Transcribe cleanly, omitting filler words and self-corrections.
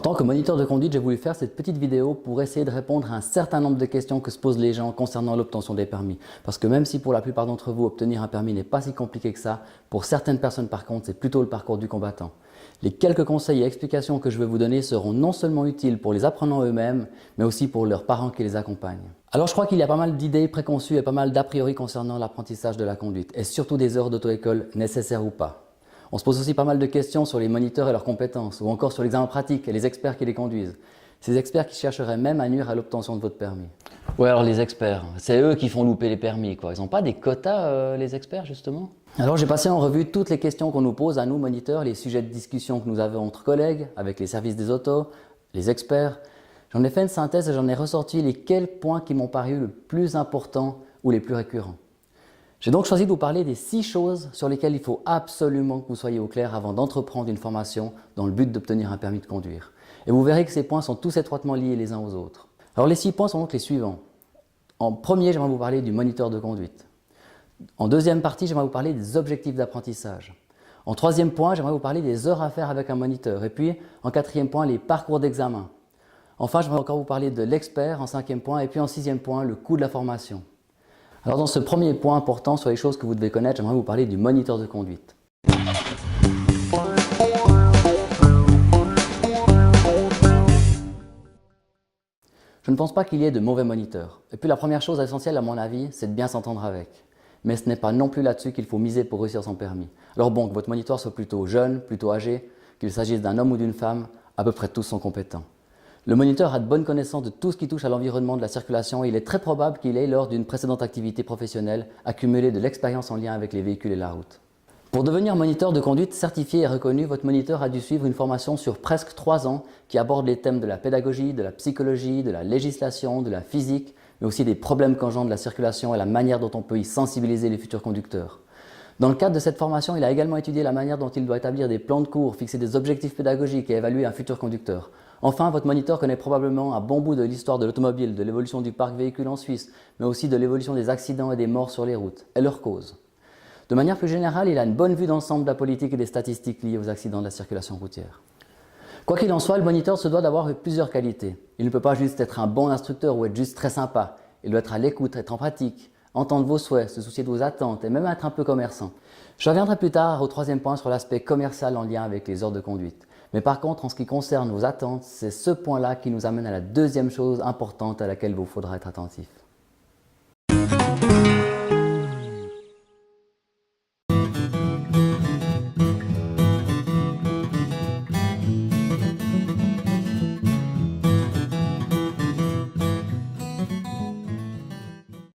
tant que moniteur de conduite, j'ai voulu faire cette petite vidéo pour essayer de répondre à un certain nombre de questions que se posent les gens concernant l'obtention des permis. Parce que même si pour la plupart d'entre vous, obtenir un permis n'est pas si compliqué que ça, pour certaines personnes par contre, c'est plutôt le parcours du combattant. Les quelques conseils et explications que je vais vous donner seront non seulement utiles pour les apprenants eux-mêmes, mais aussi pour leurs parents qui les accompagnent. Alors je crois qu'il y a pas mal d'idées préconçues et pas mal d'a priori concernant l'apprentissage de la conduite, et surtout des heures d'auto-école nécessaires ou pas. On se pose aussi pas mal de questions sur les moniteurs et leurs compétences, ou encore sur l'examen pratique et les experts qui les conduisent. Ces experts qui chercheraient même à nuire à l'obtention de votre permis. Ouais, alors les experts, c'est eux qui font louper les permis, quoi. Ils n'ont pas des quotas, les experts, justement? Alors j'ai passé en revue toutes les questions qu'on nous pose à nous, moniteurs, les sujets de discussion que nous avons entre collègues, avec les services des autos, les experts. J'en ai fait une synthèse et j'en ai ressorti les quelques points qui m'ont paru le plus importants ou les plus récurrents. J'ai donc choisi de vous parler des 6 choses sur lesquelles il faut absolument que vous soyez au clair avant d'entreprendre une formation dans le but d'obtenir un permis de conduire. Et vous verrez que ces points sont tous étroitement liés les uns aux autres. Alors les 6 points sont donc les suivants. En premier, j'aimerais vous parler du moniteur de conduite. En deuxième partie, j'aimerais vous parler des objectifs d'apprentissage. En troisième point, j'aimerais vous parler des heures à faire avec un moniteur. Et puis, en quatrième point, les parcours d'examen. Enfin, j'aimerais encore vous parler de l'expert en cinquième point. Et puis en sixième point, le coût de la formation. Alors dans ce premier point important sur les choses que vous devez connaître, j'aimerais vous parler du moniteur de conduite. Je ne pense pas qu'il y ait de mauvais moniteurs. Et puis la première chose essentielle à mon avis, c'est de bien s'entendre avec. Mais ce n'est pas non plus là-dessus qu'il faut miser pour réussir son permis. Alors bon, que votre moniteur soit plutôt jeune, plutôt âgé, qu'il s'agisse d'un homme ou d'une femme, à peu près tous sont compétents. Le moniteur a de bonnes connaissances de tout ce qui touche à l'environnement de la circulation et il est très probable qu'il ait, lors d'une précédente activité professionnelle, accumulé de l'expérience en lien avec les véhicules et la route. Pour devenir moniteur de conduite certifié et reconnu, votre moniteur a dû suivre une formation sur presque 3 ans qui aborde les thèmes de la pédagogie, de la psychologie, de la législation, de la physique, mais aussi des problèmes qu'engendre la circulation et la manière dont on peut y sensibiliser les futurs conducteurs. Dans le cadre de cette formation, il a également étudié la manière dont il doit établir des plans de cours, fixer des objectifs pédagogiques et évaluer un futur conducteur. Enfin, votre moniteur connaît probablement un bon bout de l'histoire de l'automobile, de l'évolution du parc véhicule en Suisse, mais aussi de l'évolution des accidents et des morts sur les routes, et leurs causes. De manière plus générale, il a une bonne vue d'ensemble de la politique et des statistiques liées aux accidents de la circulation routière. Quoi qu'il en soit, le moniteur se doit d'avoir plusieurs qualités. Il ne peut pas juste être un bon instructeur ou être juste très sympa. Il doit être à l'écoute, être en pratique, entendre vos souhaits, se soucier de vos attentes et même être un peu commerçant. Je reviendrai plus tard au troisième point sur l'aspect commercial en lien avec les heures de conduite. Mais par contre, en ce qui concerne vos attentes, c'est ce point-là qui nous amène à la deuxième chose importante à laquelle il vous faudra être attentif.